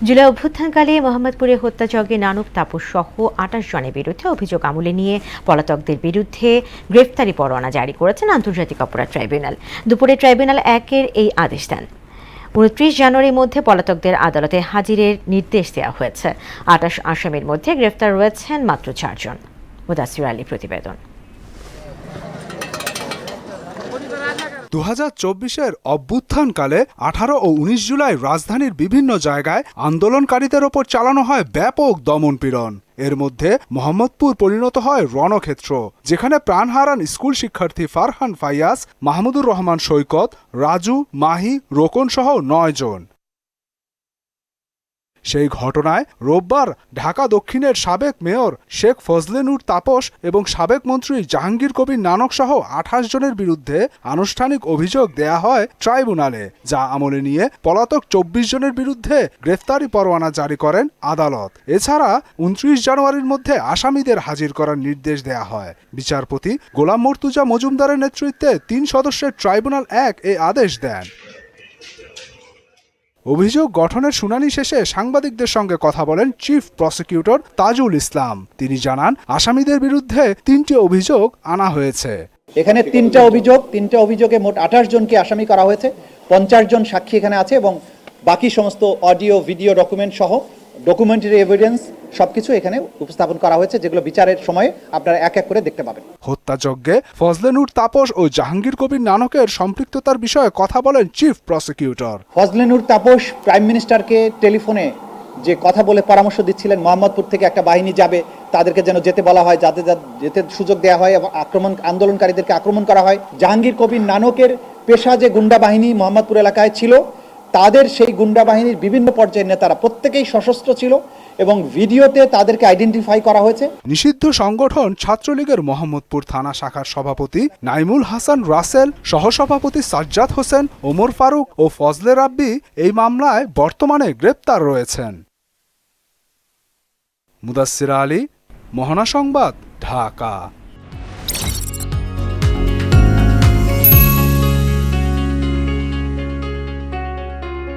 জুলাই অভ্যুত্থানকালে মোহাম্মদপুরে হত্যাযজ্ঞে নানক তাপস সহ ২৮ জনের বিরুদ্ধে অভিযোগ আমলে নিয়ে পলাতকদের বিরুদ্ধে গ্রেফতারি পরোয়ানা জারি করেছেন আন্তর্জাতিক অপরাধ ট্রাইব্যুনাল। দুপুরে ট্রাইব্যুনাল ১-এর এই আদেশ দেন। ২৯ জানুয়ারির মধ্যে পলাতকদের আদালতে হাজিরের নির্দেশ দেওয়া হয়েছে। ২৮ আসামির মধ্যে গ্রেফতার রয়েছেন মাত্র ৪ জন। মুদাসসির আলী প্রতিবেদন। ২০২৪-এর অভ্যুত্থানকালে ১৮ ও ১৯ জুলাই রাজধানীর বিভিন্ন জায়গায় আন্দোলনকারীদের ওপর চালানো হয় ব্যাপক দমনপীড়ন। এর মধ্যে মোহাম্মদপুর পরিণত হয় রণক্ষেত্র, যেখানে প্রাণ হারান স্কুল শিক্ষার্থী ফারহান ফাইয়াজ, মাহমুদুর রহমান সৈকত, রাজু, মাহি, রোকন সহ ৯ জন। সেই ঘটনায় রোববার ঢাকা দক্ষিণের সাবেক মেয়র শেখ ফজলে নূর তাপস এবং সাবেক মন্ত্রী জাহাঙ্গীর কবির নানক সহ ২৮ জনের বিরুদ্ধে আনুষ্ঠানিক অভিযোগ দেয়া হয় ট্রাইব্যুনালে, যা আমলে নিয়ে পলাতক ২৪ জনের বিরুদ্ধে গ্রেফতারি পরোয়ানা জারি করেন আদালত। এছাড়া ২৯ জানুয়ারির মধ্যে আসামিদের হাজির করার নির্দেশ দেয়া হয়। বিচারপতি গোলাম মর্তুজা মজুমদারের নেতৃত্বে ৩ সদস্যের ট্রাইব্যুনাল ১ এই আদেশ দেন। অভিযোগ গঠনের শুনানি শেষে সাংবাদিকদের সঙ্গে কথা বলেন চিফ প্রসিকিউটর তাজুল ইসলাম। তিনি জানান, আসামিদের বিরুদ্ধে ৩টি অভিযোগ আনা হয়েছে। এখানে 3টা অভিযোগে মোট ২৮ জনকে আসামি করা হয়েছে। ৫০ জন সাক্ষী এখানে আছে এবং বাকি সমস্ত অডিও ভিডিও ডকুমেন্ট সহ ডকুমেন্টারি এভিডেন্স সবকিছু এখানে উপস্থাপন করা হয়েছে, যেগুলো বিচারের সময় আপনারা এক এক করে দেখতে পাবেন। হত্যাযজ্ঞে ফজলে নূর তাপস ও জাহাঙ্গীর কবির নানকের সম্পৃক্ততার বিষয়ে কথা বলেন chief prosecutor. Fazle Noor Taposh prime মিনিস্টারকে টেলিফোনে যে কথা বলে পরামর্শ দিচ্ছিলেন, মোহাম্মদপুর থেকে একটা বাহিনী যাবে, তাদেরকে যেন যেতে বলা হয়, যাতে যেতে সুযোগ দেওয়া হয় এবং আন্দোলনকারীদেরকে আক্রমণ করা হয়। জাহাঙ্গীর কবির নানকের পেশা যে গুন্ডা বাহিনী মোহাম্মদপুর এলাকায় ছিল, তাদের সেই গুন্ডা বাহিনীর বিভিন্ন পর্যায়ের নেতারা প্রত্যেকেই সশস্ত্র ছিল এবং ভিডিওতে তাদেরকে আইডেন্টিফাই করা হয়েছে। নিষিদ্ধ সংগঠন ছাত্রলীগের মোহাম্মদপুর থানা শাখার সভাপতি নাইমুল হাসান রাসেল, সহসভাপতি সাজ্জাদ হোসেন, ওমর ফারুক ও ফজলে রাব্বি এই মামলায় বর্তমানে গ্রেপ্তার রয়েছেন। মুদাসসির আলী, মোহনা সংবাদ, ঢাকা।